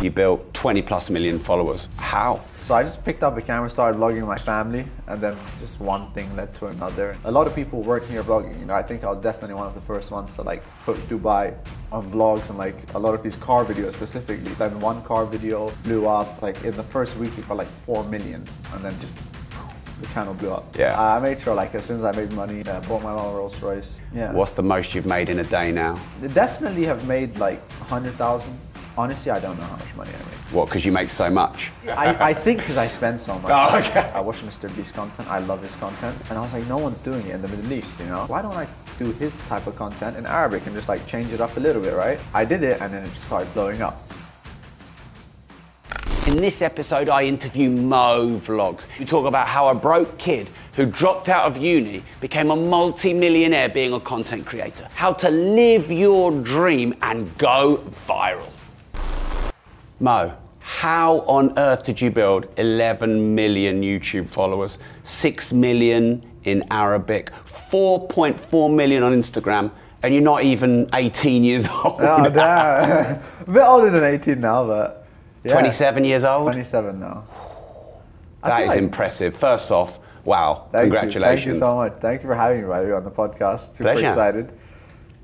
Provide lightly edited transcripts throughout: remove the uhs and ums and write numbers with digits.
You built 20 plus million followers. How? So I just picked up a camera, started vlogging my family, and then just one thing led to another. A lot of people weren't here vlogging, you know. I think I was definitely one of the first ones to like put Dubai on vlogs and like a lot of these car videos specifically. Then one car video blew up, like in the first week it got like 4 million, and then just the channel blew up. Yeah. I made sure like as soon as I made money, I bought my own Rolls Royce. Yeah. What's the most you've made in a day now? They definitely have made like 100,000. Honestly, I don't know how much money I made. What, because you make so much? I think because I spend so much. Oh, okay. I watch Mr. Beast's content, I love his content, and I was like, no one's doing it in the Middle East, you know? Why don't I do his type of content in Arabic and just like change it up a little bit, right? I did it and then it just started blowing up. In this episode, I interview Mo Vlogs. We talk about how a broke kid who dropped out of uni became a multi-millionaire being a content creator. How to live your dream and go viral. Mo, how on earth did you build 11 million YouTube followers, 6 million in Arabic, 4.4 million on Instagram, and you're not even 18 years old? Oh, damn. A bit older than 18 now, but yeah. 27 years old? 27 now. That is impressive. First off, wow, congratulations. Thank you so much. Thank you for having me, by the way, on the podcast. Super Pleasure. excited.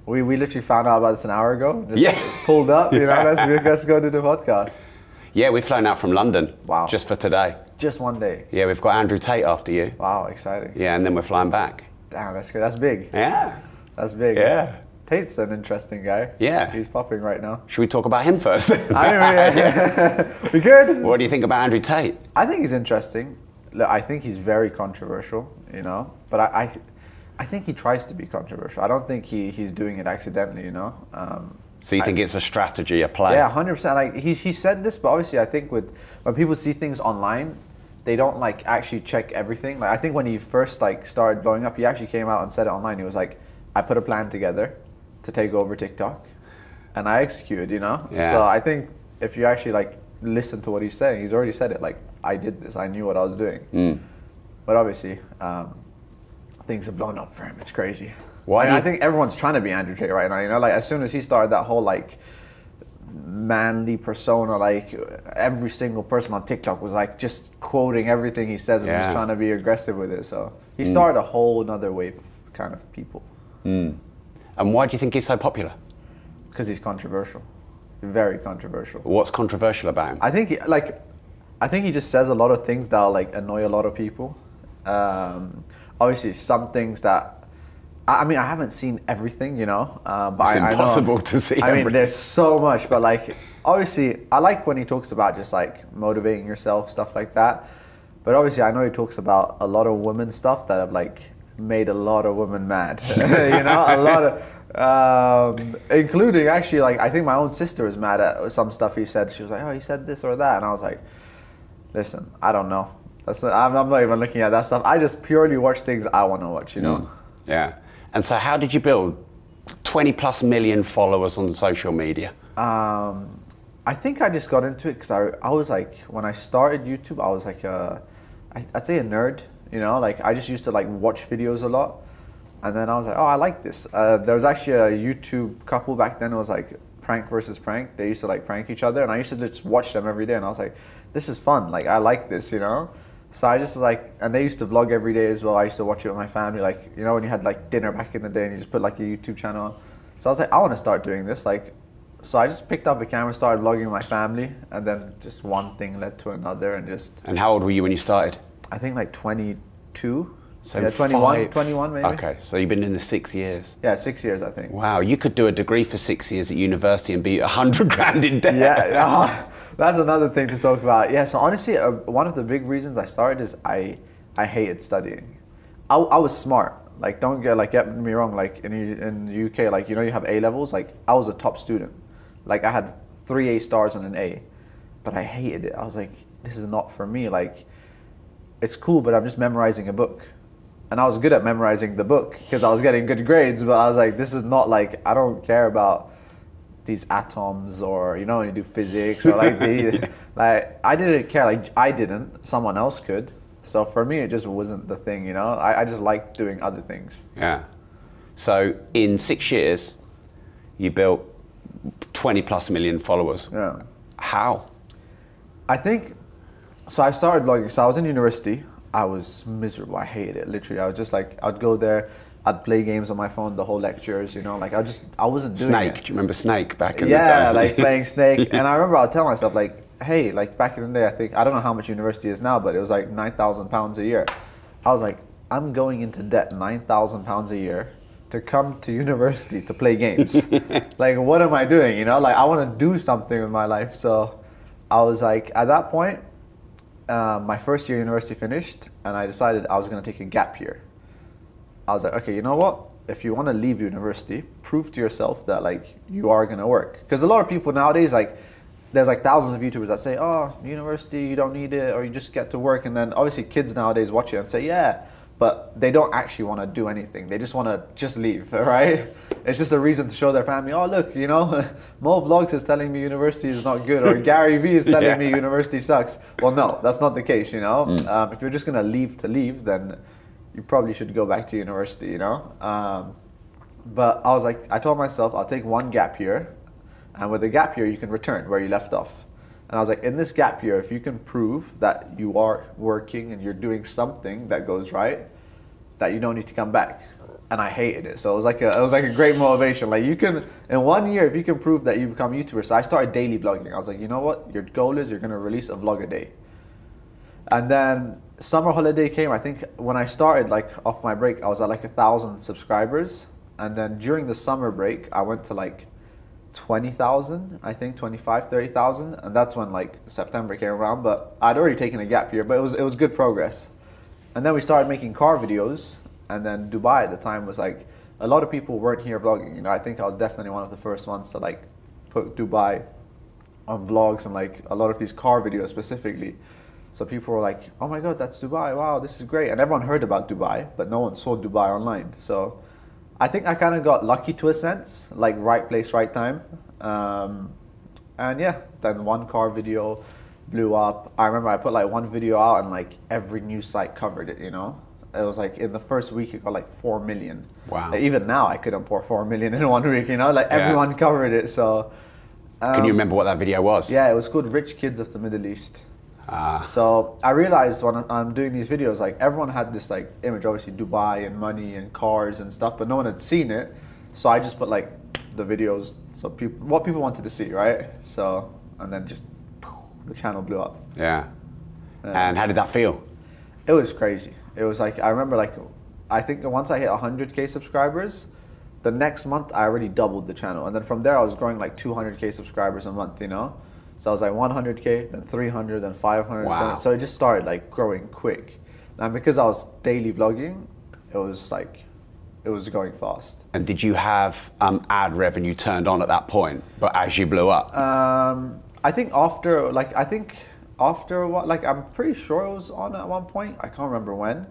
We literally found out about this an hour ago. Just pulled up, you know, let's go do the podcast. Yeah, we've flown out from London. Wow. Just for today. Just one day. Yeah, we've got Andrew Tate after you. Wow, exciting. Yeah, and then we're flying back. Damn, that's good. That's big. Yeah. That's big. Yeah. Tate's an interesting guy. Yeah. He's popping right now. Should we talk about him first? We good? What do you think about Andrew Tate? I think he's interesting. Look, I think he's very controversial, you know, but I think he tries to be controversial. I don't think he's doing it accidentally, you know. So you think it's a strategy, a play? Yeah, 100%. Like he said this, but obviously I think when people see things online, they don't like actually check everything. Like I think when he first like started blowing up, he actually came out and said it online. He was like, I put a plan together to take over TikTok, and I executed, you know. Yeah. So I think if you actually like listen to what he's saying, he's already said it. Like I did this, I knew what I was doing. But obviously, things have blown up for him. It's crazy. Why? I think everyone's trying to be Andrew Tate right now. You know, like as soon as he started that whole like manly persona, like every single person on TikTok was like just quoting everything he says and just trying to be aggressive with it. So he started a whole another wave of kind of people. And why do you think he's so popular? Because he's controversial, very controversial. What's controversial about him? I think he just says a lot of things that like annoy a lot of people. Obviously, some things that. I mean, I haven't seen everything, you know. But it's impossible to see everything. I mean, there's so much, but like, obviously, I like when he talks about just like motivating yourself, stuff like that. But obviously, I know he talks about a lot of women stuff that have like made a lot of women mad. You know, a lot of, including actually like, I think my own sister was mad at some stuff he said. She was like, oh, he said this or that. And I was like, listen, I don't know. I'm not even looking at that stuff. I just purely watch things I want to watch, you know? Yeah. And so how did you build 20 plus million followers on social media? I think I just got into it because I was like, when I started YouTube, I was like I'd say a nerd, you know, like I just used to like watch videos a lot. And then I was like, oh, I like this. There was actually a YouTube couple back then. It was like prank versus prank. They used to like prank each other, and I used to just watch them every day. And I was like, this is fun. Like I like this, you know. So I just like, and they used to vlog every day as well. I used to watch it with my family. Like, you know, when you had like dinner back in the day and you just put like a YouTube channel on. So I was like, I want to start doing this. Like, so I just picked up a camera, started vlogging my family, and then just one thing led to another, and just. And how old were you when you started? I think like 22. So yeah, 21 maybe. Okay, so you've been in the 6 years. Yeah, 6 years I think. Wow, you could do a degree for 6 years at university and be 100 grand in debt. Yeah, that's another thing to talk about. Yeah, so honestly, one of the big reasons I started is I hated studying. I was smart. Like, don't get me wrong. Like in the UK, like, you know, you have A levels. Like I was a top student. Like I had 3 A stars and an A, but I hated it. I was like, this is not for me. Like, it's cool, but I'm just memorizing a book. And I was good at memorizing the book because I was getting good grades, but I was like, this is not like, I don't care about these atoms, or, you know, when you do physics, or like like I didn't care. Like I didn't, someone else could. So for me, it just wasn't the thing, you know. I just liked doing other things. Yeah. So in 6 years, you built 20 plus million followers. Yeah. How? I think, so I started vlogging. So I was in university. I was miserable. I hated it. Literally, I was just like, I'd go there, I'd play games on my phone the whole lectures, you know, like I wasn't doing Snake. it. Do you remember Snake back in the day? Yeah, like playing Snake. And I remember I'd tell myself like, hey, like back in the day, I don't know how much university is now, but it was like £9,000 a year. I was like, I'm going into debt £9,000 a year to come to university to play games. Like, what am I doing? You know, like I want to do something with my life. So I was like, at that point, my first year university finished, and I decided I was going to take a gap year. I was like, okay, you know what? If you want to leave university, prove to yourself that like you are going to work. Because a lot of people nowadays, like there's like thousands of YouTubers that say, oh, university, you don't need it, or you just get to work. And then obviously kids nowadays watch it and say, yeah, but they don't actually want to do anything. They just want to just leave, right? It's just a reason to show their family, oh, look, you know, Mo Vlogs is telling me university is not good, or Gary Vee is telling me university sucks. Well, no, that's not the case, you know? If you're just going to leave, then you probably should go back to university, you know? But I was like, I told myself, I'll take one gap year, and with a gap year, you can return where you left off. And I was like, in this gap year, if you can prove that you are working and you're doing something that goes right, that you don't need to come back. And I hated it. So it was like a great motivation. Like you can, in 1 year, if you can prove that you become a YouTuber. So I started daily vlogging. I was like, you know what? Your goal is you're going to release a vlog a day. And then summer holiday came. I think when I started like off my break, I was at like 1,000 subscribers. And then during the summer break, I went to like 20,000, I think 25, 30,000. And that's when like September came around, but I'd already taken a gap year, but it was good progress. And then we started making car videos. And then Dubai at the time was like, a lot of people weren't here vlogging. You know, I think I was definitely one of the first ones to like put Dubai on vlogs and like a lot of these car videos specifically. So people were like, oh my God, that's Dubai. Wow, this is great. And everyone heard about Dubai, but no one saw Dubai online. So I think I kind of got lucky to a sense, like right place, right time. And yeah, then one car video blew up. I remember I put like one video out and like every news site covered it, you know? It was like in the first week it got like 4 million. Wow. Like, even now I couldn't pour 4 million in 1 week, you know? Like everyone covered it, so. Can you remember what that video was? Yeah, it was called Rich Kids of the Middle East. Ah. So I realized when I'm doing these videos, like everyone had this like image, obviously Dubai and money and cars and stuff, but no one had seen it. So I just put like the videos, so what people wanted to see, right? So, and then just the channel blew up. Yeah. And how did that feel? It was crazy. It was like, I remember like, I think once I hit 100K subscribers, the next month I already doubled the channel. And then from there I was growing like 200K subscribers a month, you know? So I was like 100K, then 300, then 500. Wow. So it just started like growing quick. And because I was daily vlogging, it was like, it was going fast. And did you have ad revenue turned on at that point, but as you blew up? I think after, what, like I'm pretty sure it was on at one point. I can't remember when.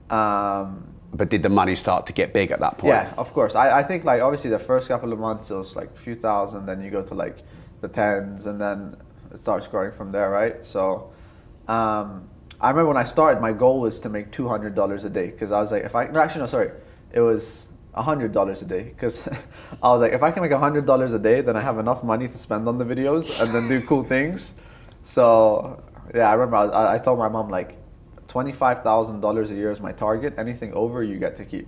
But did the money start to get big at that point? Yeah, of course. I think like obviously the first couple of months it was like a few thousand, then you go to like the tens, and then it starts growing from there, right? So I remember when I started, my goal was to make $200 a day, because I was like, it was $100 a day, because I was like, if I can make $100 a day, then I have enough money to spend on the videos and then do cool things. So yeah, I remember I told my mom like $25,000 a year is my target. Anything over, you get to keep.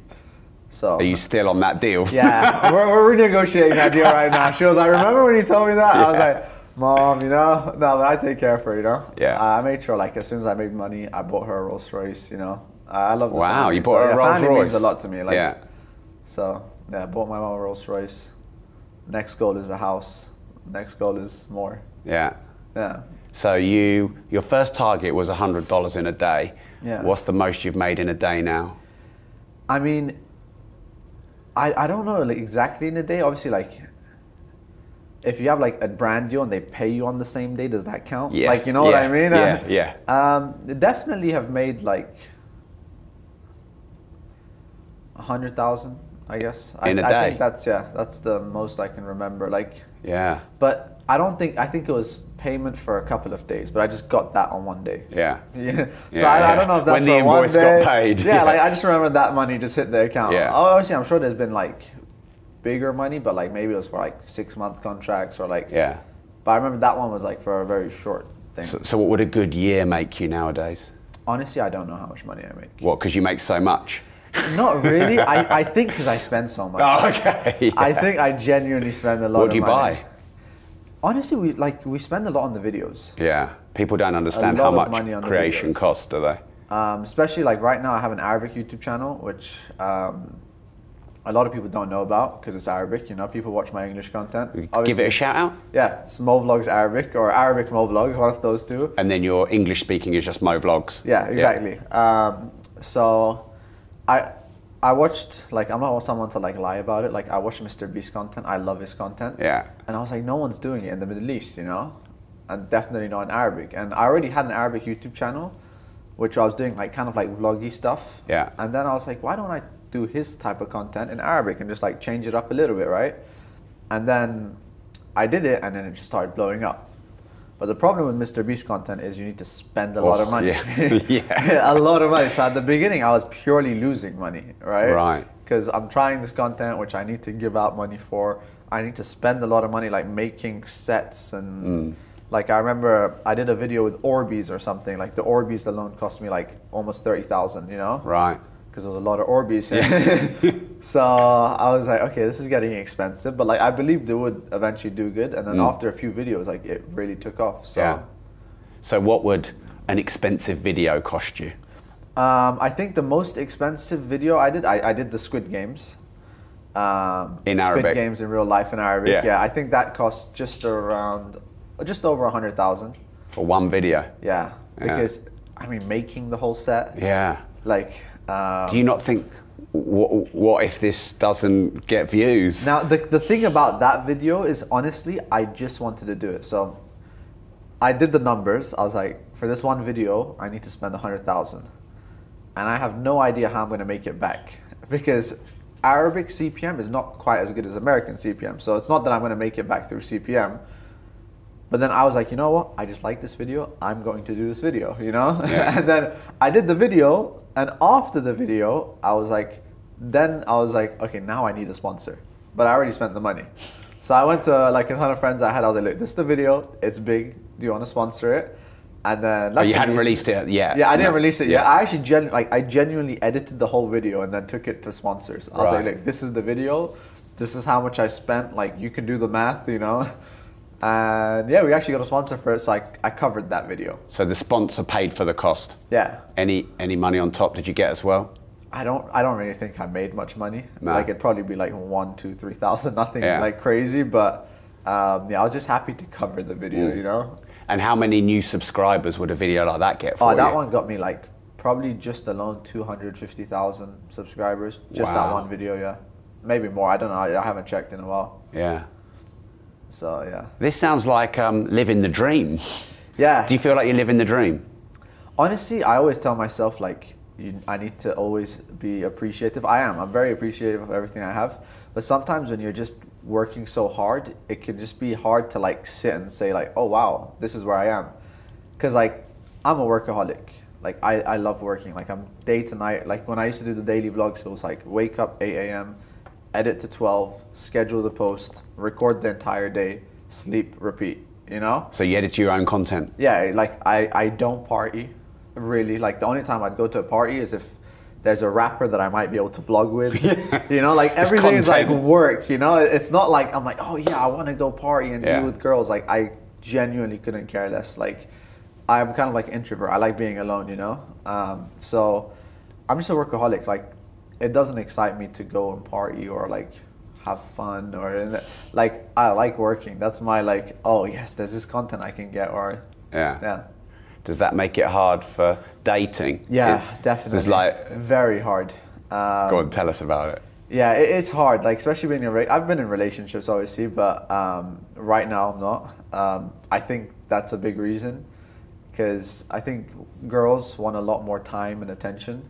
So are you still on that deal? Yeah, we're renegotiating that deal right now. She was like, remember when you told me that? Yeah. I was like, Mom, you know, no, but I take care of her, you know. Yeah. I made sure like as soon as I made money, I bought her a Rolls Royce, you know. I love the Wow, family. you bought her a Rolls family Royce. means a lot to me. Like, yeah. So yeah, I bought my mom a Rolls Royce. Next goal is a house. Next goal is more. Yeah. Yeah. So your first target was $100 in a day. Yeah. What's the most you've made in a day now? I mean, I don't know like exactly in a day. Obviously, like if you have like a brand deal and they pay you on the same day, does that count? Yeah. Like, you know what I mean? Yeah. Definitely have made like 100,000, I guess. In a day. I think that's the most I can remember. Like. Yeah. But I think it was payment for a couple of days, but I just got that on one day. Yeah. Yeah. So I don't know if that's when the invoice got paid. Yeah, like I just remember that money just hit the account. Yeah. Obviously, I'm sure there's been like bigger money, but like maybe it was for like 6-month contracts or like. Yeah. But I remember that one was like for a very short thing. So what would a good year make you nowadays? Honestly, I don't know how much money I make. What, because you make so much? Not really. I think because I spend so much. Oh, okay. Yeah. I think I genuinely spend a lot of money. What do you buy? Honestly, we spend a lot on the videos. Yeah. People don't understand how much creation costs, do they? Especially like right now I have an Arabic YouTube channel, which a lot of people don't know about because it's Arabic, you know, people watch my English content. Give it a shout out? Yeah, it's Mo Vlogs Arabic or Arabic Mo Vlogs, one of those two. And then your English speaking is just Mo Vlogs? Yeah, exactly. Yeah. So I watched, like, I'm not someone to like lie about it, like I watched Mr. Beast's content, I love his content. Yeah. And I was like, no one's doing it in the Middle East, you know? And definitely not in Arabic. And I already had an Arabic YouTube channel, which I was doing like kind of like vloggy stuff. Yeah. And then I was like, why don't I do his type of content in Arabic and just like change it up a little bit, right? And then I did it and then it just started blowing up. But the problem with Mr. Beast content is you need to spend a lot of money. Yeah. Yeah. A lot of money. So at the beginning I was purely losing money, right? Right. Because I'm trying this content which I need to give out money for. I need to spend a lot of money like making sets and like I remember I did a video with Orbeez or something. Like the Orbeez alone cost me like almost 30,000, you know? Right. Because there was a lot of Orbeez. Yeah. So I was like, okay, this is getting expensive. But like I believed it would eventually do good. And then after a few videos, like it really took off. So, yeah. So what would an expensive video cost you? I think the most expensive video I did the Squid Games. In Arabic? Squid Games in real life in Arabic. Yeah. Yeah, I think that cost just over 100,000. For one video? Yeah. Because, I mean, making the whole set. Yeah. Like... do you not think, what if this doesn't get views? Now, the thing about that video is, honestly, I just wanted to do it. So, I did the numbers. I was like, for this one video, I need to spend 100,000. And I have no idea how I'm going to make it back. Because Arabic CPM is not quite as good as American CPM. So, it's not that I'm going to make it back through CPM. But then I was like, you know what? I just like this video. I'm going to do this video, you know? Yeah. And then I did the video. And after the video, I was like, okay, now I need a sponsor. But I already spent the money. So I went to like a ton of friends I had. I was like, look, this is the video. It's big. Do you want to sponsor it? And then... Oh, you hadn't released it yet? Yeah, I didn't release it yet. I actually I genuinely edited the whole video and then took it to sponsors. I was like, look, this is the video. This is how much I spent. Like, you can do the math, you know? And yeah, we actually got a sponsor for it, so I covered that video. So the sponsor paid for the cost? Yeah. Any money on top did you get as well? I don't really think I made much money. No. Like it'd probably be like 1, 2, 3,000, nothing like crazy. But yeah, I was just happy to cover the video, you know. And how many new subscribers would a video like that get for you? That one got me like probably just alone 250,000 subscribers. Just that one video, yeah. Maybe more. I don't know. I haven't checked in a while. Yeah. So yeah. This sounds like living the dream. Yeah. Do you feel like you're living the dream? Honestly, I always tell myself like I need to always be appreciative. I am. I'm very appreciative of everything I have. But sometimes when you're just working so hard, it can just be hard to like sit and say like, oh wow, this is where I am. Because like I'm a workaholic. Like I love working. Like I'm day to night. Like when I used to do the daily vlogs, it was like wake up 8 a.m. edit to 12, schedule the post, record the entire day, sleep, repeat, you know? So you edit your own content? Yeah, like I don't party, really. Like the only time I'd go to a party is if there's a rapper that I might be able to vlog with, you know? Like everything is like work, you know? It's not like I'm like, oh yeah, I want to go party and be with girls. Like I genuinely couldn't care less. Like I'm kind of like an introvert. I like being alone, you know? So I'm just a workaholic. Like it doesn't excite me to go and party or like have fun or like I like working. That's my like, oh yes, there's this content I can get or yeah. Does that make it hard for dating? Yeah, definitely. It's like very hard. Go on, tell us about it. Yeah, it's hard. Like especially being I've been in relationships obviously, but right now I'm not. I think that's a big reason because I think girls want a lot more time and attention,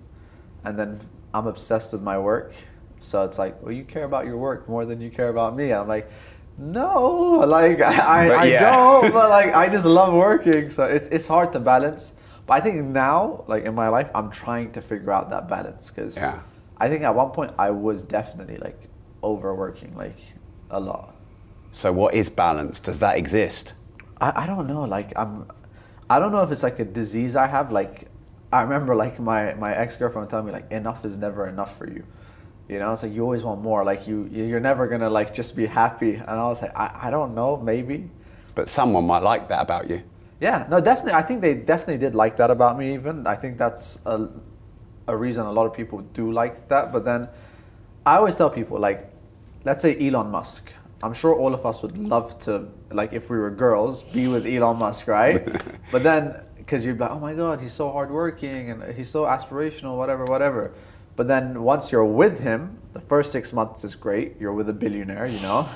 and then I'm obsessed with my work, so it's like, well, you care about your work more than you care about me. I'm like, no, like I don't, but like I just love working, so it's hard to balance. But I think now, like in my life, I'm trying to figure out that balance because I think at one point I was definitely like overworking like a lot. So what is balance? Does that exist? I don't know. Like I don't know if it's like a disease I have. Like I remember like my ex-girlfriend telling me like enough is never enough for you. You know, it's like you always want more. Like you're never gonna like just be happy. And I was like, I don't know, maybe. But someone might like that about you. Yeah, no, definitely. I think they definitely did like that about me. Even I think that's a reason a lot of people do like that. But then I always tell people like, let's say Elon Musk. I'm sure all of us would love to, like, if we were girls, be with Elon Musk, right? But then, because you'd be like, oh my God, he's so hardworking and he's so aspirational, whatever, whatever. But then once you're with him, the first 6 months is great. You're with a billionaire, you know?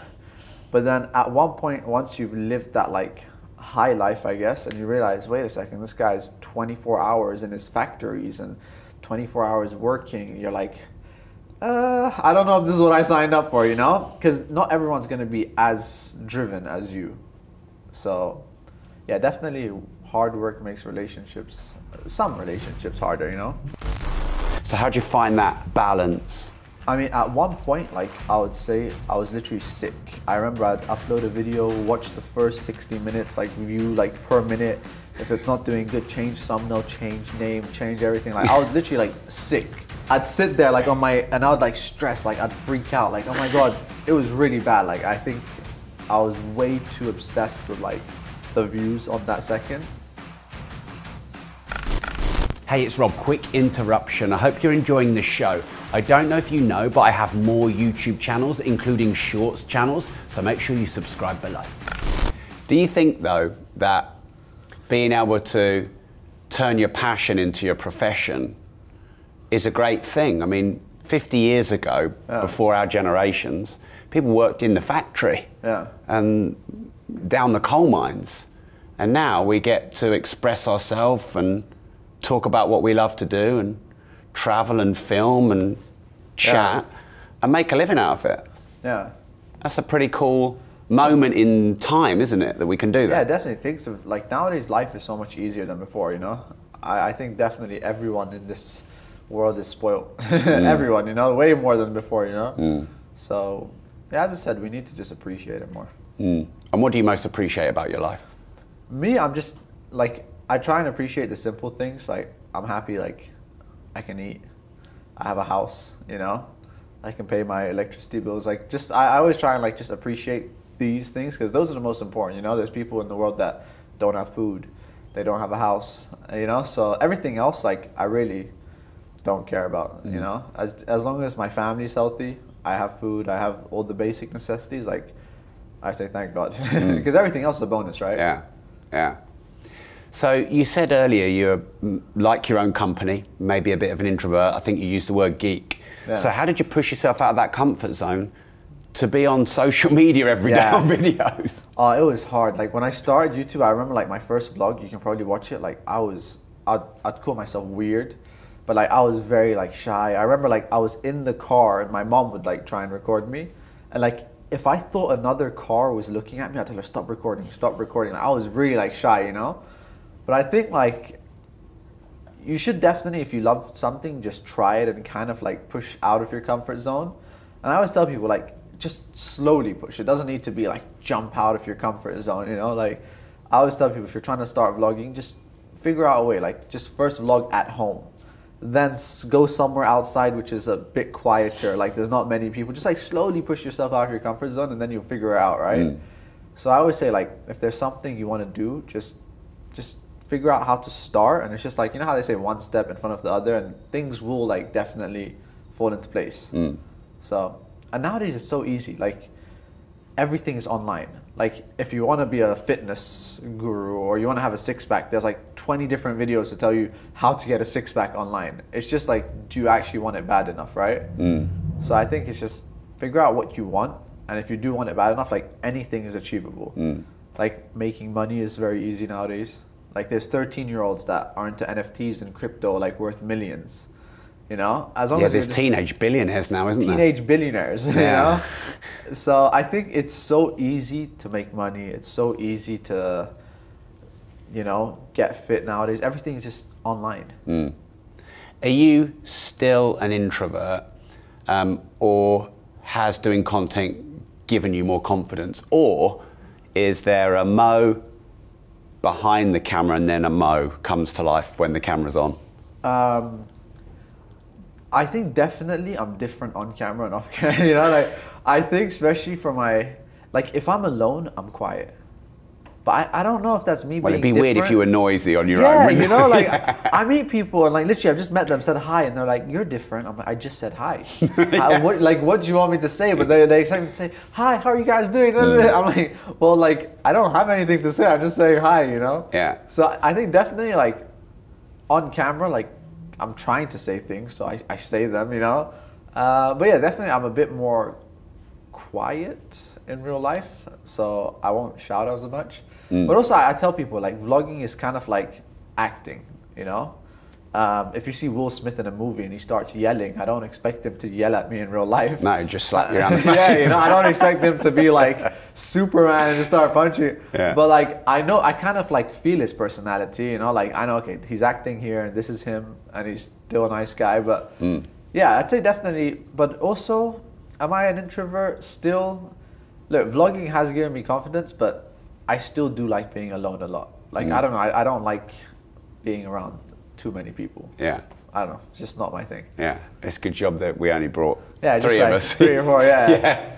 But then at one point, once you've lived that like high life, I guess, and you realize, wait a second, this guy's 24 hours in his factories and 24 hours working, you're like, I don't know if this is what I signed up for, you know? Because not everyone's going to be as driven as you. So, yeah, definitely hard work makes relationships, some relationships harder, you know? So how do you find that balance? I mean, at one point, like, I would say I was literally sick. I remember I'd upload a video, watch the first 60 minutes, like, view, like, per minute. If it's not doing good, change thumbnail, change name, change everything. Like, I was literally, like, sick. I'd sit there, like, and I would, like, stress, like, I'd freak out. Like, oh my God, it was really bad. Like, I think I was way too obsessed with, like, the views on that second. Hey, it's Rob, quick interruption. I hope you're enjoying the show. I don't know if you know, but I have more YouTube channels, including Shorts channels, so make sure you subscribe below. Do you think, though, that being able to turn your passion into your profession is a great thing? I mean, 50 years ago, before our generations, people worked in the factory and down the coal mines. And now we get to express ourselves and talk about what we love to do and travel and film and chat and make a living out of it. Yeah. That's a pretty cool moment in time, isn't it, that we can do that? Yeah, definitely. Thinks of, like, nowadays life is so much easier than before, you know? I think definitely everyone in this world is spoiled. Everyone, you know, way more than before, you know? So, yeah, as I said, we need to just appreciate it more. And what do you most appreciate about your life? Me, I'm just, like, I try and appreciate the simple things. Like, I'm happy, like, I can eat. I have a house, you know? I can pay my electricity bills. Like, just, I always try and, like, just appreciate these things because those are the most important, you know? There's people in the world that don't have food. They don't have a house, you know? So everything else, like, I really don't care about, you know? As long as my family's healthy, I have food, I have all the basic necessities, like, I say thank God. Because everything else is a bonus, right? Yeah, yeah. So you said earlier you're like your own company, maybe a bit of an introvert. I think you used the word geek. Yeah. So how did you push yourself out of that comfort zone to be on social media every day on videos? Oh, it was hard. Like when I started YouTube, I remember like my first vlog, you can probably watch it. Like I'd call myself weird, but like I was very like shy. I remember like I was in the car and my mom would like try and record me. And like if I thought another car was looking at me, I'd tell her, stop recording, stop recording. Like, I was really like shy, you know? But I think like you should definitely, if you love something, just try it and kind of like push out of your comfort zone. And I always tell people like just slowly push. It doesn't need to be like jump out of your comfort zone, you know? Like I always tell people if you're trying to start vlogging, just figure out a way. Like just first vlog at home, then go somewhere outside which is a bit quieter. Like there's not many people. Just like slowly push yourself out of your comfort zone and then you'll figure it out, right? So I always say like if there's something you want to do, just figure out how to start, and it's just like, you know how they say one step in front of the other, and things will like definitely fall into place. So, and nowadays it's so easy, like everything is online. Like if you want to be a fitness guru or you want to have a six-pack, there's like 20 different videos to tell you how to get a six-pack online. It's just like, do you actually want it bad enough, right? So I think it's just figure out what you want, and if you do want it bad enough, like anything is achievable. Like making money is very easy nowadays. Like there's 13-year-olds that are into NFTs and crypto, like worth millions, you know? As long as there's teenage billionaires now, isn't there? Teenage billionaires, you know? So I think it's so easy to make money. It's so easy to, you know, get fit nowadays. Everything's just online. Are you still an introvert, or has doing content given you more confidence? Or is there a Mo behind the camera and then a Mo comes to life when the camera's on? I think definitely I'm different on camera and off camera. You know, like I think especially for like if I'm alone, I'm quiet. But I don't know if that's me being Well, it'd be different. weird if you were noisy on your own. Yeah, wouldn't you know, it? like I meet people and like literally I've just met them, said hi, and they're like, "You're different." I'm like, "I just said hi." What do you want me to say? But they expect me to say, "Hi, how are you guys doing?" I'm like, "Well, like I don't have anything to say. I'm just saying hi," you know. Yeah. So I think definitely like on camera, like I'm trying to say things, so I say them, you know. But yeah, definitely I'm a bit more quiet in real life, so I won't shout as much. But also I tell people like vlogging is kind of like acting, you know. If you see Will Smith in a movie and he starts yelling, I don't expect him to yell at me in real life. No, just slap you around the face. Yeah, you know, I don't expect him to be like Superman and just start punching. Yeah. But like I know, I kind of like feel his personality, you know, like I know, okay, he's acting here and this is him and he's still a nice guy. But yeah, I'd say definitely. But also, am I an introvert still? Look, vlogging has given me confidence, but I still do like being alone a lot. Like I don't know, I don't like being around too many people. Yeah. I don't know, it's just not my thing. Yeah, it's a good job that we only brought Yeah, three just of like us. 3 or 4, yeah.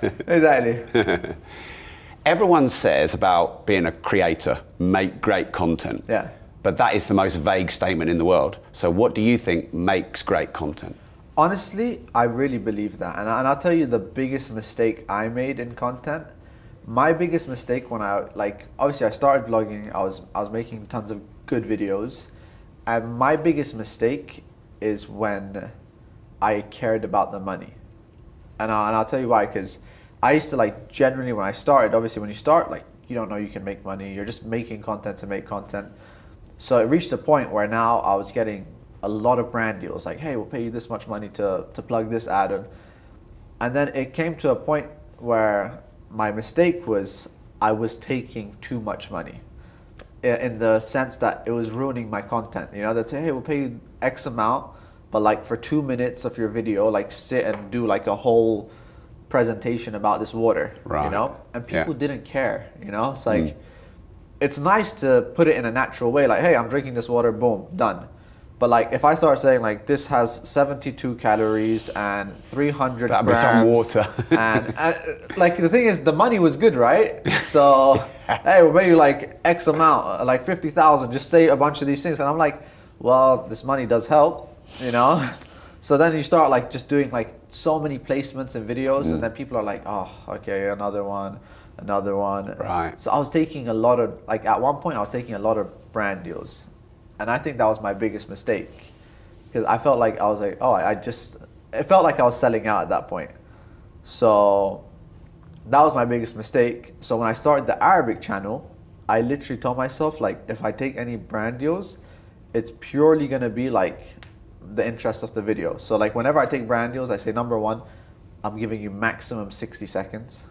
Yeah. Exactly. Everyone says about being a creator, make great content. Yeah. But that is the most vague statement in the world. So what do you think makes great content? Honestly, I really believe that. And I'll tell you the biggest mistake I made in content. My biggest mistake when obviously I started vlogging, I was making tons of good videos. And my biggest mistake is when I cared about the money. And I'll tell you why, because I used to like generally when I started, obviously when you start, like you don't know you can make money, you're just making content to make content. So it reached a point where now I was getting a lot of brand deals, like, hey, we'll pay you this much money to plug this ad in. And then it came to a point where my mistake was I was taking too much money in the sense that it was ruining my content. You know, they'd say, hey, we'll pay you X amount, but like for 2 minutes of your video, like sit and do like a whole presentation about this water, right. You know? And people didn't care, you know? It's like, it's nice to put it in a natural way, like, hey, I'm drinking this water, boom, done. But like, if I start saying like, this has 72 calories and 300 That'd grams. be some water. and like, the thing is, the money was good, right? So, hey, we'll pay you like X amount, like 50,000, just say a bunch of these things. And I'm like, well, this money does help, you know? So then you start like just doing like so many placements and videos, and then people are like, oh, okay, another one. Right. So I was taking a lot of, like at one point I was taking a lot of brand deals. And I think that was my biggest mistake, because I felt like I was like, oh, it felt like I was selling out at that point. So that was my biggest mistake. So when I started the Arabic channel, I literally told myself, like, if I take any brand deals, it's purely going to be like the interest of the video. So like whenever I take brand deals, I say, number one, I'm giving you maximum 60 seconds.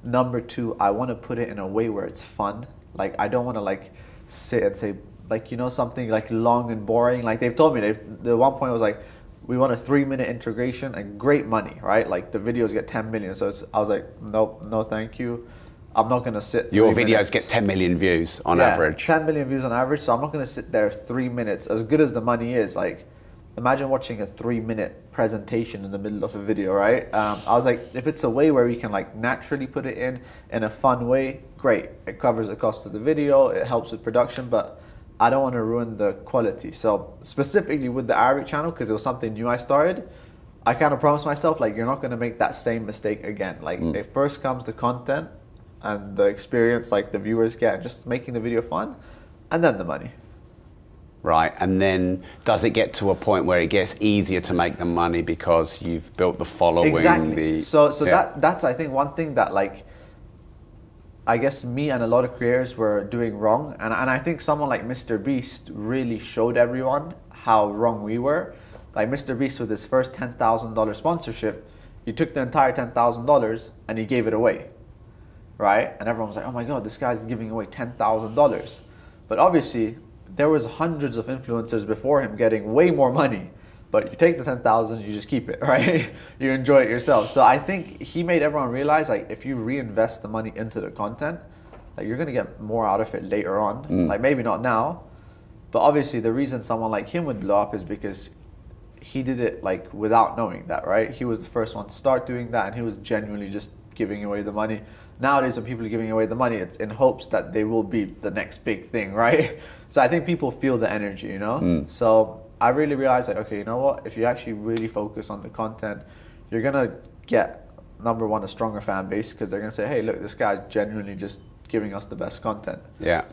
Number two, I want to put it in a way where it's fun. Like, I don't want to like sit and say, like, you know, something like long and boring. Like they've told me, the one point was like, we want a 3-minute integration and great money, right? Like the videos get 10 million. So I was like, nope, no thank you. I'm not going to sit. Your videos get 10 million views on average. 10 million views on average. So I'm not going to sit there 3 minutes. As good as the money is, like, imagine watching a 3-minute presentation in the middle of a video, right? I was like, if it's a way where we can like naturally put it in a fun way, great. It covers the cost of the video. It helps with production, but I don't want to ruin the quality. So specifically with the Arabic channel, because it was something new I started, I kind of promised myself, like, you're not going to make that same mistake again. Like it first comes to content and the experience like the viewers get, just making the video fun, and then the money. Right, and then does it get to a point where it gets easier to make the money because you've built the following? Exactly. So that's I think one thing that like, I guess me and a lot of creators were doing wrong, and I think someone like Mr. Beast really showed everyone how wrong we were. Like Mr. Beast with his first $10,000 sponsorship, he took the entire $10,000 and he gave it away, right? And everyone was like, oh my God, this guy's giving away $10,000. But obviously, there was hundreds of influencers before him getting way more money. But you take the 10,000, you just keep it, right? You enjoy it yourself. So I think he made everyone realize, like, if you reinvest the money into the content, like you're gonna get more out of it later on. Like maybe not now, but obviously the reason someone like him would blow up is because he did it like without knowing that, right? He was the first one to start doing that, and he was genuinely just giving away the money. Nowadays, when people are giving away the money, it's in hopes that they will be the next big thing, right? So I think people feel the energy, you know? So I really realized like, okay, you know what? If you actually really focus on the content, you're gonna get, number one, a stronger fan base, because they're gonna say, hey, look, this guy's genuinely just giving us the best content. Yeah.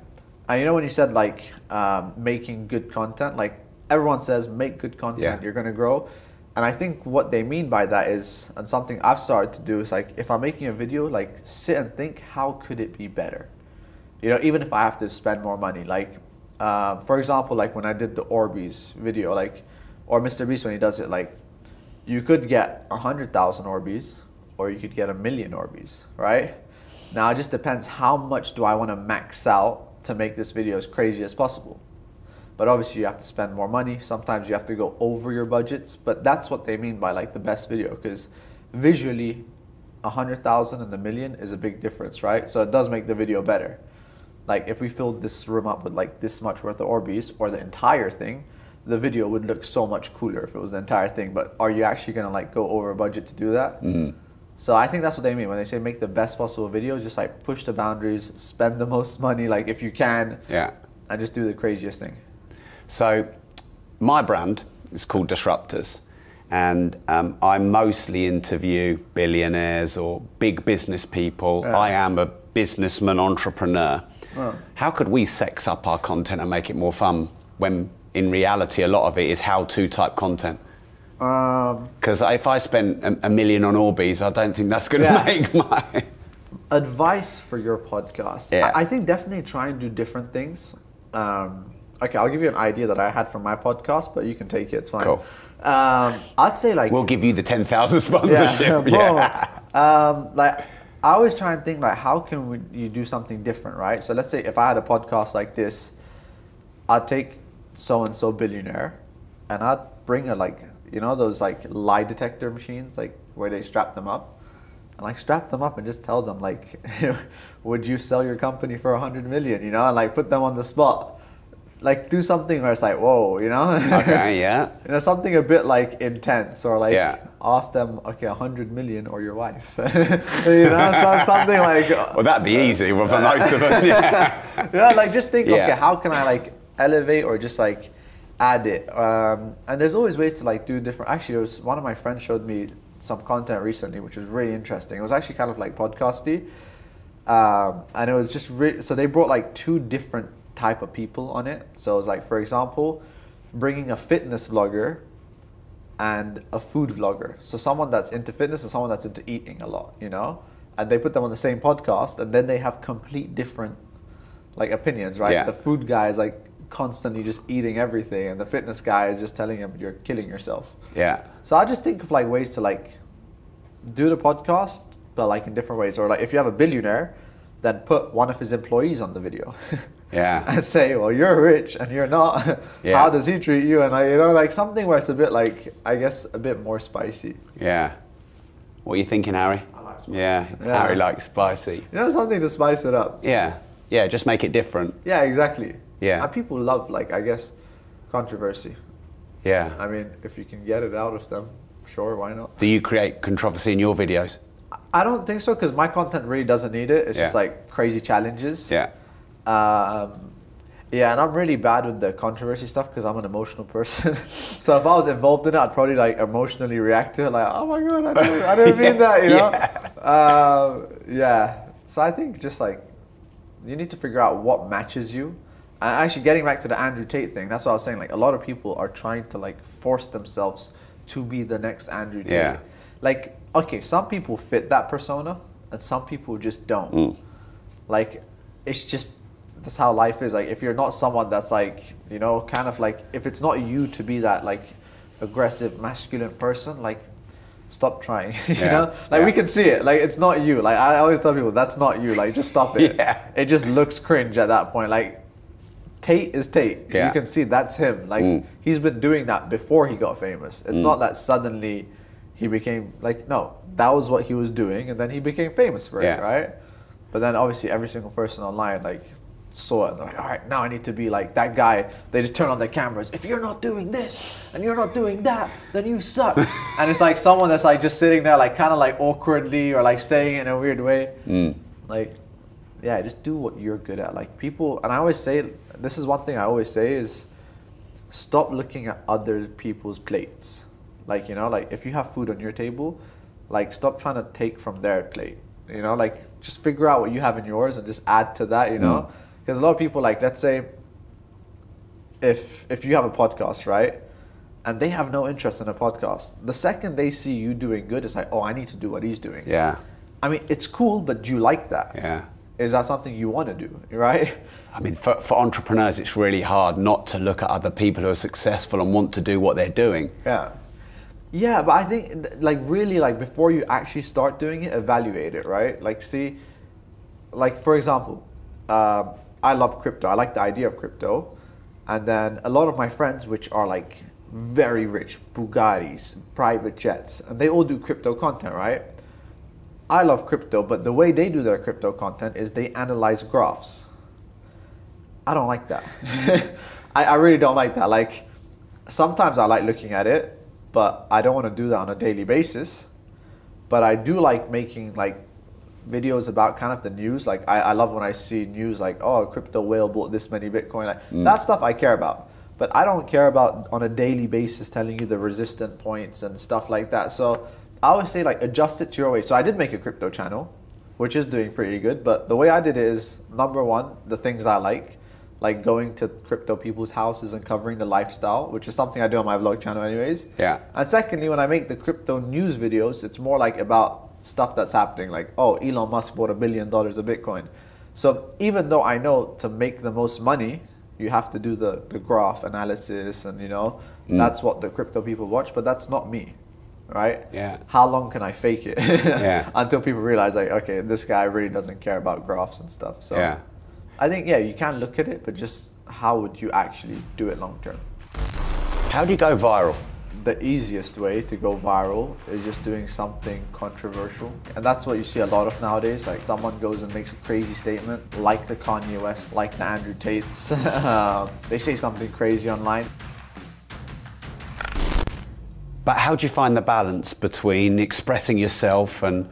And you know when you said like making good content, like everyone says make good content, you're gonna grow. And I think what they mean by that is, and something I've started to do is like, if I'm making a video, like sit and think, how could it be better? You know, even if I have to spend more money. Like, for example, like when I did the Orbeez video, like, or Mr. Beast when he does it, like, you could get 100,000 Orbeez, or you could get 1 million Orbeez, right? Now it just depends how much do I want to max out to make this video as crazy as possible. But obviously you have to spend more money. Sometimes you have to go over your budgets. But that's what they mean by like the best video, because visually 100,000 and 1 million is a big difference, right? So it does make the video better. Like if we filled this room up with like this much worth of Orbeez, or the entire thing, the video would look so much cooler if it was the entire thing. But are you actually gonna like go over budget to do that? So I think that's what they mean when they say make the best possible video. Just like push the boundaries, spend the most money, like if you can, and just do the craziest thing. So my brand is called Disruptors, and I mostly interview billionaires or big business people. I am a businessman, entrepreneur. How could we sex up our content and make it more fun when in reality a lot of it is how-to type content? Because if I spend 1 million on Orbeez, I don't think that's going to make my... Advice for your podcast. I think definitely try and do different things. Okay, I'll give you an idea that I had from my podcast, but you can take it, it's fine. Cool. I'd say like... We'll give you the 10,000 sponsorship. Like, I always try and think like, how can you do something different, right? So let's say if I had a podcast like this, I'd take so-and-so billionaire, and I'd bring a like, you know, those like lie detector machines, like where they strap them up, and like strap them up and just tell them like, would you sell your company for 100 million, you know, and like put them on the spot. Like do something where it's like, whoa, you know? Okay, yeah. You know, something a bit like intense, or like ask them, okay, 100 million or your wife. You know, so something like... Well, that'd be easy for most of them. Yeah, like just think, okay, how can I like elevate or just like add it? And there's always ways to like do different... Actually, it was one of my friends showed me some content recently, which was really interesting. It was actually kind of like podcasty. And it was just so they brought like 2 different type of people on it. So it's like, for example, bringing a fitness vlogger and a food vlogger. So someone that's into fitness and someone that's into eating a lot, you know, and they put them on the same podcast, and then they have complete different like opinions, right? The food guy is like constantly just eating everything, and the fitness guy is just telling him you're killing yourself. So I just think of like ways to like do the podcast, but like in different ways. Or like if you have a billionaire, then put one of his employees on the video. And say, well, you're rich and you're not. How does he treat you? And like, you know, like something where it's a bit like, I guess, a bit more spicy. What are you thinking, Harry? I like spicy. Harry likes spicy. You know, something to spice it up. Just make it different. Exactly. And people love, like, I guess, controversy. I mean, if you can get it out of them, sure, why not? Do you create controversy in your videos? I don't think so, because my content really doesn't need it. It's just like crazy challenges. And I'm really bad with the controversy stuff because I'm an emotional person. So if I was involved in it, I'd probably like emotionally react to it, like, oh my god, I didn't mean that, you know? So I think just like you need to figure out what matches you. And actually, getting back to the Andrew Tate thing, that's what I was saying. Like a lot of people are trying to like force themselves to be the next Andrew Tate. Like, okay, some people fit that persona, and some people just don't. Like, it's just, that's how life is. Like, if you're not someone that's like, you know, kind of like, if it's not you to be that like aggressive, masculine person, like, stop trying. You know, like we can see it. Like, it's not you. Like, I always tell people, that's not you. Like, just stop it. It just looks cringe at that point. Like, Tate is Tate. You can see that's him. Like, he's been doing that before he got famous. It's not that suddenly he became like, no, that was what he was doing, and then he became famous for it, right? But then obviously every single person online like saw it and they're like, all right, now I need to be like that guy. They just turn on their cameras. If you're not doing this and you're not doing that, then you suck. And it's like someone that's like just sitting there like kind of like awkwardly or like saying it in a weird way. Like, yeah, just do what you're good at. Like people, and I always say, this is one thing I always say is stop looking at other people's plates. Like, you know, like if you have food on your table, like stop trying to take from their plate. You know, like just figure out what you have in yours and just add to that, you know? Because a lot of people, like, let's say, if you have a podcast, right, and they have no interest in a podcast, the second they see you doing good, it's like, oh, I need to do what he's doing. Yeah. I mean, it's cool, but do you like that? Yeah. Is that something you want to do, right? I mean, for entrepreneurs, it's really hard not to look at other people who are successful and want to do what they're doing. Yeah. Yeah, but I think, like, really, like, before you actually start doing it, evaluate it, right? Like, see, like, for example, I love crypto. I like the idea of crypto. And then a lot of my friends, which are like very rich, Bugattis, private jets, and they all do crypto content, right? I love crypto, but the way they do their crypto content is they analyze graphs. I don't like that. I really don't like that. Like, sometimes I like looking at it, but I don't want to do that on a daily basis. But I do like making like videos about kind of the news. Like I love when I see news like, oh, a crypto whale bought this many Bitcoin. Like that stuff I care about. But I don't care about on a daily basis telling you the resistant points and stuff like that. So I always say like adjust it to your way. So I did make a crypto channel, which is doing pretty good. But the way I did it is, number one, the things I like going to crypto people's houses and covering the lifestyle, which is something I do on my vlog channel anyways. Yeah. And secondly, when I make the crypto news videos, it's more like about stuff that's happening, like, oh, Elon Musk bought $1 billion of Bitcoin. So even though I know to make the most money, you have to do the graph analysis and, you know, that's what the crypto people watch, but that's not me, right? Yeah. How long can I fake it? Yeah. Until people realize like, okay, this guy really doesn't care about graphs and stuff. So yeah. I think, yeah, you can look at it, but just how would you actually do it long term? How do you go viral? The easiest way to go viral is just doing something controversial. And that's what you see a lot of nowadays. Like someone goes and makes a crazy statement, like the Kanye West, like the Andrew Tates. They say something crazy online. But how do you find the balance between expressing yourself and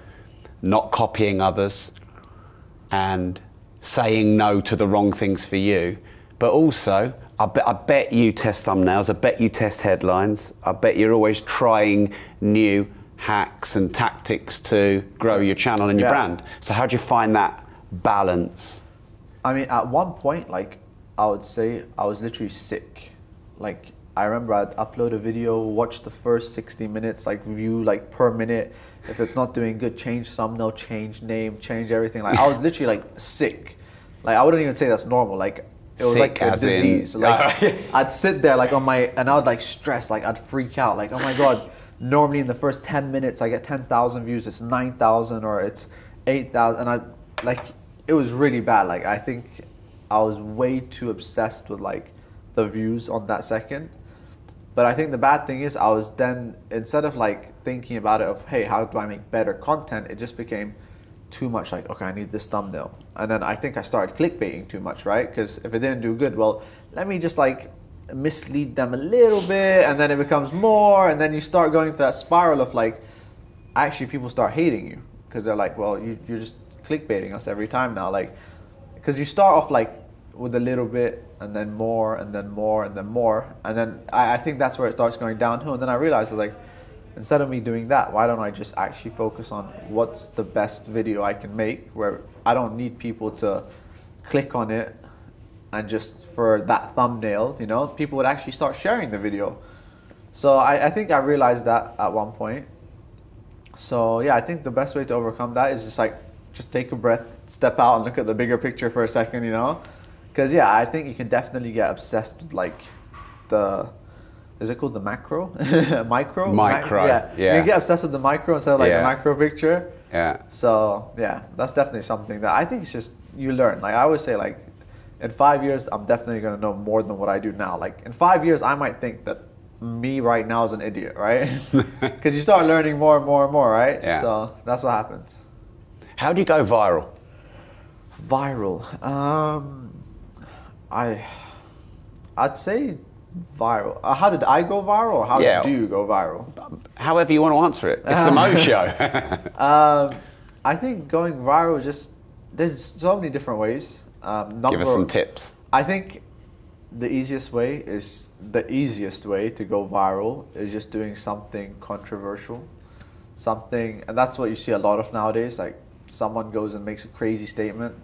not copying others and saying no to the wrong things for you, but also I bet you test thumbnails, I bet you test headlines, I bet you're always trying new hacks and tactics to grow your channel and your brand. So how do you find that balance? I mean, at one point, like, I would say I was literally sick. Like, I remember I'd upload a video, watch the first 60 minutes, like view like per minute. If it's not doing good, change thumbnail, change name, change everything. Like I was literally like sick. Like I wouldn't even say that's normal. Like it was sick like a disease. Like I'd sit there like on my, and I would like stress, like I'd freak out. Like, oh my God, normally in the first 10 minutes I get 10,000 views, it's 9,000 or it's 8,000. And I like, it was really bad. Like I think I was way too obsessed with like the views on that second. But I think the bad thing is I was then, instead of like thinking about it of, hey, how do I make better content? It just became too much like, okay, I need this thumbnail. And then I think I started clickbaiting too much, right? Because if it didn't do good, well, let me just like mislead them a little bit, and then it becomes more, and then you start going through that spiral of like, actually people start hating you because they're like, well, you're just clickbaiting us every time now. Like, because you start off like with a little bit, and then more, and then more, and then more. And then I think that's where it starts going downhill. And then I realized, like, instead of me doing that, why don't I just actually focus on what's the best video I can make, where I don't need people to click on it and just for that thumbnail, you know, people would actually start sharing the video. So I think I realized that at one point. So yeah, I think the best way to overcome that is just like, just take a breath, step out and look at the bigger picture for a second, you know? Because yeah, I think you can definitely get obsessed with like the, is it called the macro? Micro? Yeah. You can get obsessed with the micro instead of like the macro picture. Yeah. So yeah, that's definitely something that I think it's just, you learn. Like I always say, like in 5 years, I'm definitely going to know more than what I do now. Like in 5 years, I might think that me right now is an idiot, right? Because you start learning more and more and more, right? Yeah. So that's what happens. How do you go viral? Viral. I'd say viral. How did I go viral, or how do you go viral? However you want to answer it. It's the Mo Show. I think going viral, there's so many different ways. Give us some tips. I think the easiest way to go viral is just doing something controversial, and that's what you see a lot of nowadays. Like someone goes and makes a crazy statement,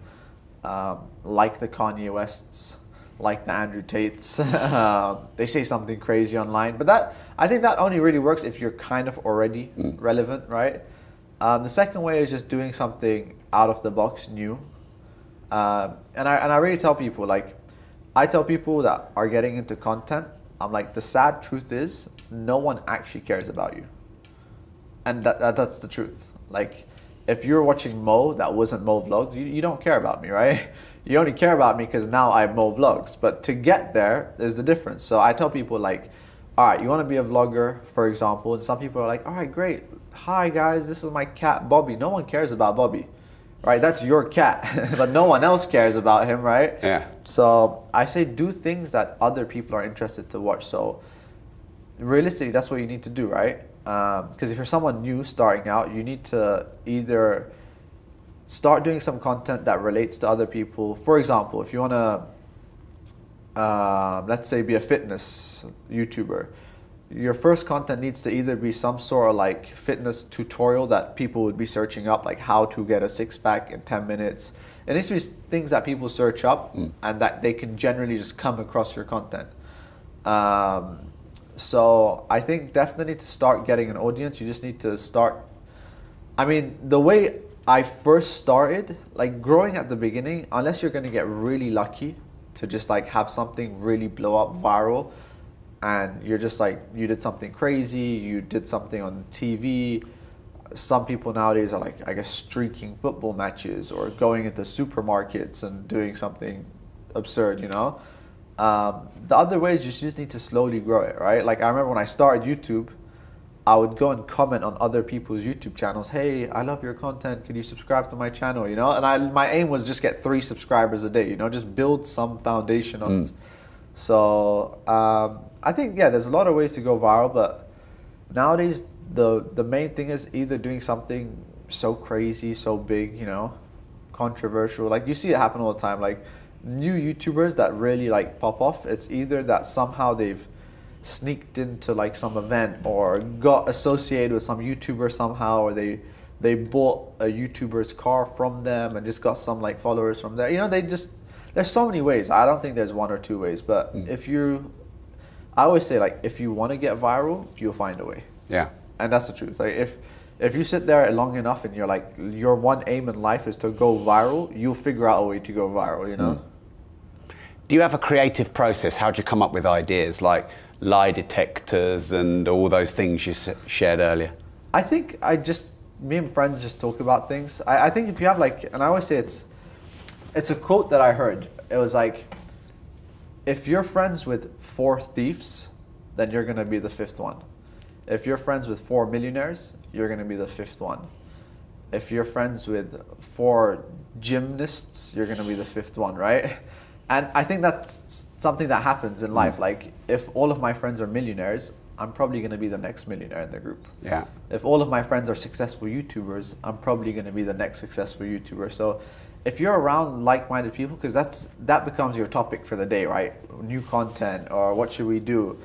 like the Kanye Wests, like the Andrew Tates. They say something crazy online, but I think that only really works if you're kind of already relevant, right? The second way is just doing something out of the box, new. And I really tell people, like, I tell people that are getting into content, I'm like, the sad truth is no one actually cares about you. And that's the truth. Like, if you're watching Mo that wasn't Mo Vlogs, you don't care about me, right? You only care about me because now I Mo Vlogs. But to get there, there's the difference. So I tell people, like, all right, you want to be a vlogger, for example, and some people are like, all right, great. Hi guys, this is my cat Bobby. No one cares about Bobby, right? That's your cat, but no one else cares about him, right? Yeah. So I say do things that other people are interested to watch. So realistically, that's what you need to do, right? Because if you're someone new starting out, you need to either start doing some content that relates to other people. For example, if you want to, let's say, be a fitness YouTuber, your first content needs to either be some sort of like fitness tutorial that people would be searching up, like how to get a six-pack in 10 minutes. It needs to be things that people search up and that they can generally just come across your content. So I think definitely to start getting an audience, you just need to start. I mean, the way I first started, like growing at the beginning, unless you're going to get really lucky to just like have something really blow up viral, and you're just like, you did something crazy, you did something on TV. Some people nowadays are like, I guess, streaking football matches or going into supermarkets and doing something absurd, you know? The other way is you just need to slowly grow it, right? Like I remember when I started YouTube, I would go and comment on other people's YouTube channels. Hey, I love your content. Could you subscribe to my channel, you know? And my aim was just get 3 subscribers a day, you know, just build some foundation of. So I think, yeah, there's a lot of ways to go viral, but nowadays the main thing is either doing something so crazy, so big, you know, controversial. Like you see it happen all the time. Like new YouTubers that really like pop off, it's either that somehow they've sneaked into like some event or got associated with some YouTuber somehow, or they bought a YouTuber's car from them and just got some like followers from there. You know, there's so many ways. I don't think there's 1 or 2 ways, but I always say, like, if you want to get viral, you'll find a way. Yeah. And that's the truth. Like if you sit there long enough and you're like, your one aim in life is to go viral, you'll figure out a way to go viral, you know? Do you have a creative process? How do you come up with ideas like lie detectors and all those things you shared earlier? I think me and friends just talk about things. I think if you have like, and I always say it's a quote that I heard. It was like, if you're friends with 4 thieves, then you're going to be the 5th one. If you're friends with 4 millionaires, you're going to be the 5th one. If you're friends with 4 gymnasts, you're going to be the 5th one, right? And I think that's something that happens in life. Like, if all of my friends are millionaires, I'm probably going to be the next millionaire in the group. Yeah. If all of my friends are successful YouTubers, I'm probably going to be the next successful YouTuber. So if you're around like-minded people, because that becomes your topic for the day, right? New content, or what should we do?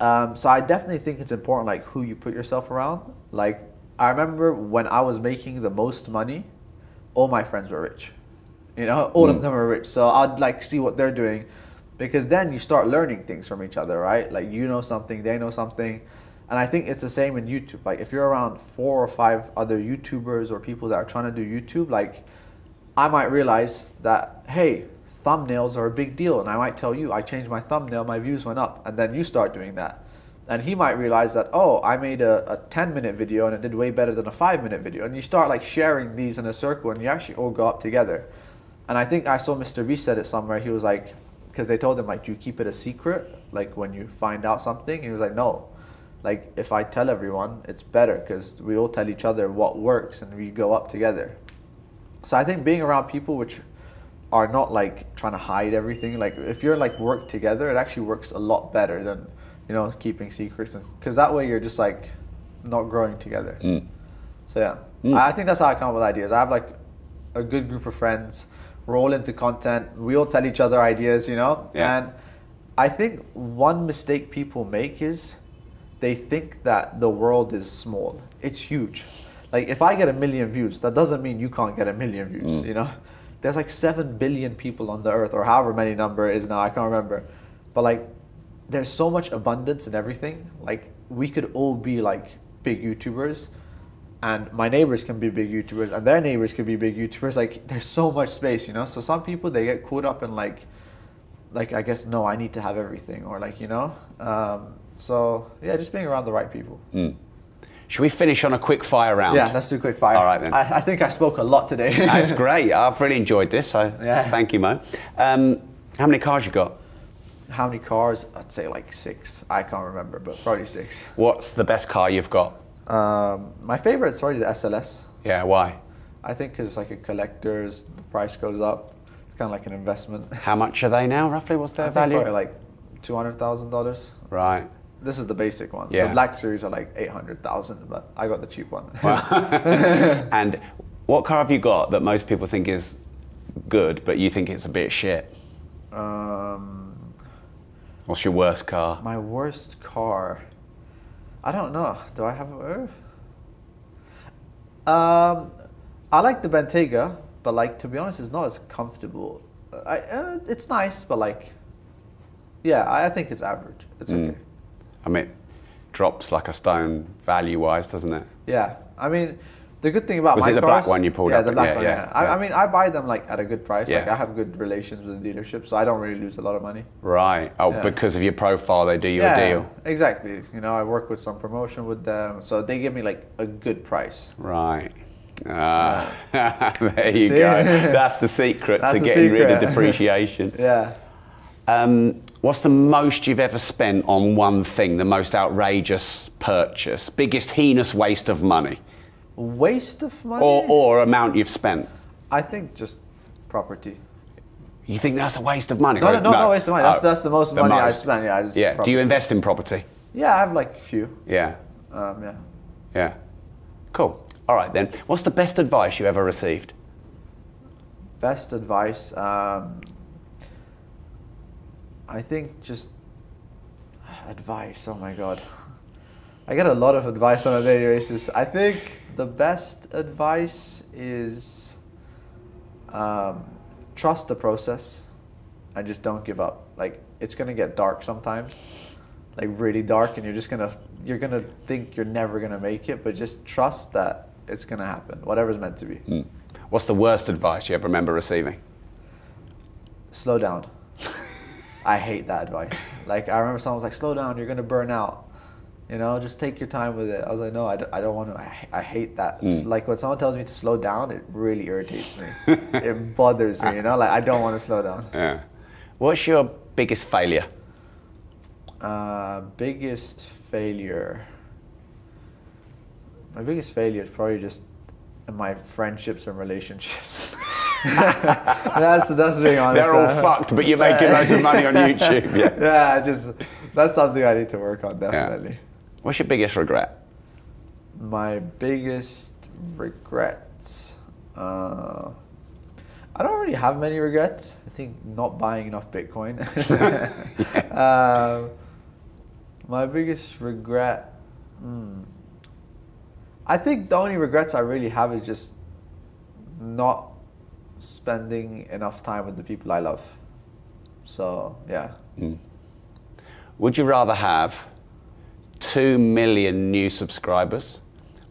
So I definitely think it's important, like, who you put yourself around. Like, I remember when I was making the most money, all my friends were rich. You know, all of them are rich. So I'd like see what they're doing, because then you start learning things from each other, right? Like, you know something, they know something. And I think it's the same in YouTube. Like, if you're around 4 or 5 other YouTubers or people that are trying to do YouTube, like, I might realize that, hey, thumbnails are a big deal. And I might tell you, I changed my thumbnail, my views went up. And then you start doing that. And he might realize that, oh, I made a 10-minute video and it did way better than a 5-minute video. And you start like sharing these in a circle and you actually all go up together. And I think I saw Mr. Beast said it somewhere. He was like, because they told him, like, do you keep it a secret? Like, when you find out something? He was like, no. Like, if I tell everyone, it's better, because we all tell each other what works and we go up together. So I think being around people which are not like trying to hide everything. Like if you're like work together, it actually works a lot better than, you know, keeping secrets, because that way you're just like not growing together. So yeah, I think that's how I come up with ideas. I have like a good group of friends. We're all into content. We all tell each other ideas, you know. And I think one mistake people make is they think that the world is small. It's huge. Like if I get 1 million views, that doesn't mean you can't get 1 million views, you know? There's like 7 billion people on the earth, or however many number it is now, I can't remember. But like there's so much abundance in everything. Like we could all be like big YouTubers, and my neighbors can be big YouTubers, and their neighbors can be big YouTubers. Like there's so much space, you know? So some people, they get caught up in like I guess, no, I need to have everything, or like, you know? So yeah, just being around the right people. Should we finish on a quick fire round? Yeah, let's do a quick fire. All right then. I think I spoke a lot today. That's great. I've really enjoyed this, so thank you, Mo. How many cars you got? How many cars? I'd say like 6. I can't remember, but probably 6. What's the best car you've got? My favorite's probably the SLS. Yeah, why? I think because it's like a collector's, the price goes up. It's kind of like an investment. How much are they now, roughly? What's their value? Probably like $200,000. Right. This is the basic one. Yeah. The Black Series are like 800,000, but I got the cheap one. Wow. And what car have you got that most people think is good, but you think it's a bit shit? What's your worst car? My worst car? I don't know. Do I have a... I like the Bentayga, but like, to be honest, it's not as comfortable. It's nice, but like, yeah, I think it's average. It's okay. I mean, it drops like a stone value-wise, doesn't it? Yeah. I mean, the good thing about Was my it the cars, black one you pulled yeah, up? The black Yeah, one, yeah. I mean, I buy them like at a good price. Yeah. Like I have good relations with the dealership, so I don't really lose a lot of money. Right. Oh, Yeah. because of your profile, they do you a deal. Exactly. You know, I work with some promotion with them, so they give me like a good price. Right. There you go. That's the secret That's to the getting rid of secret. depreciation. Yeah. What's the most you've ever spent on one thing, the most outrageous purchase, biggest heinous waste of money? Waste of money? Or amount you've spent? I think just property. You think that's a waste of money? No, not waste of money. That's the most money I spent. Yeah. Yeah. Do you invest in property? Yeah, I have like a few. Yeah. Yeah. Yeah. Cool. All right then. What's the best advice you ever received? Best advice? I think just advice. Oh my God. I get a lot of advice on a daily basis. I think the best advice is trust the process and just don't give up. Like it's gonna get dark sometimes, like really dark, and you're gonna think you're never gonna make it, but just trust that it's gonna happen, whatever's meant to be. What's the worst advice you ever remember receiving? Slow down. I hate that advice. Like I remember someone was like, slow down, you're gonna burn out. You know, just take your time with it. I was like, no, I don't want to. I hate that. Like when someone tells me to slow down, it really irritates me. It bothers me, you know, like I don't want to slow down. Yeah. What's your biggest failure? Biggest failure. My biggest failure is probably just in my friendships and relationships. that's being honest. They're all fucked, but you're making loads of money on YouTube. Yeah, that's something I need to work on, definitely. Yeah. What's your biggest regret? My biggest regrets. I don't really have many regrets. I think not buying enough Bitcoin. My biggest regret. I think the only regrets I really have is just not spending enough time with the people I love. So, yeah. Would you rather have 2 million new subscribers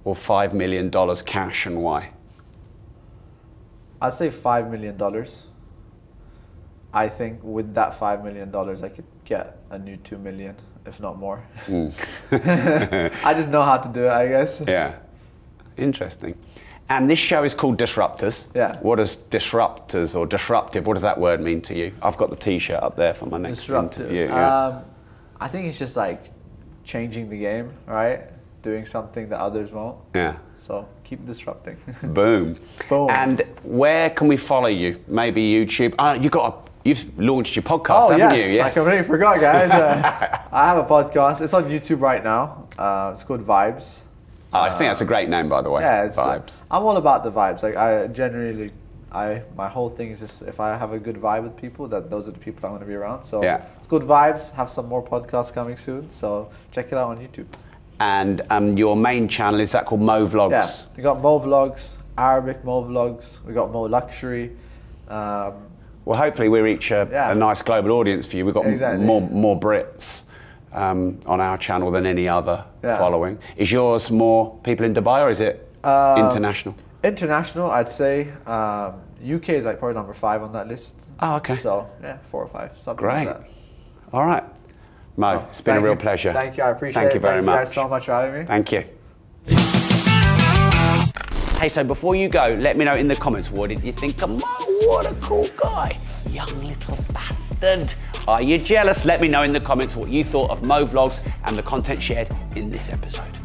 or $5 million cash, and why? I'd say $5 million. I think with that $5 million, I could get a new 2 million, if not more. I just know how to do it, I guess. Yeah. Interesting. And this show is called Disruptors. Yeah. What does disruptors or disruptive, what does that word mean to you? I've got the t-shirt up there for my next interview. Yeah. I think it's just like changing the game, right? doing something that others won't. Yeah. So keep disrupting. Boom. Boom. And where can we follow you? Maybe YouTube. You've launched your podcast, haven't you? Yes. I completely forgot, guys. I have a podcast. It's on YouTube right now. It's called Vibes. I think that's a great name, by the way. Yeah, it's, Vibes. I'm all about the vibes. Like I generally, my whole thing is just if I have a good vibe with people, those are the people I want to be around. So yeah. It's good vibes. Have some more podcasts coming soon. So check it out on YouTube. And your main channel, is that called Mo Vlogs? Yeah, we got Mo Vlogs, Arabic Mo Vlogs. We got Mo Luxury. Well, hopefully we reach a nice global audience for you. We've got more Brits on our channel than any other following. Is yours more people in Dubai, or is it international? International, I'd say. UK is like probably number 5 on that list. Oh, okay. So yeah, 4 or 5, something Great. like that. All right. Mo, it's been a real pleasure. Thank you, I appreciate it. Thank you very much. Thank you guys so much for having me. Thank you. Hey, so before you go, let me know in the comments, what did you think of Mo? What a cool guy. Young little bastard. Are you jealous? Let me know in the comments what you thought of Mo Vlogs and the content shared in this episode.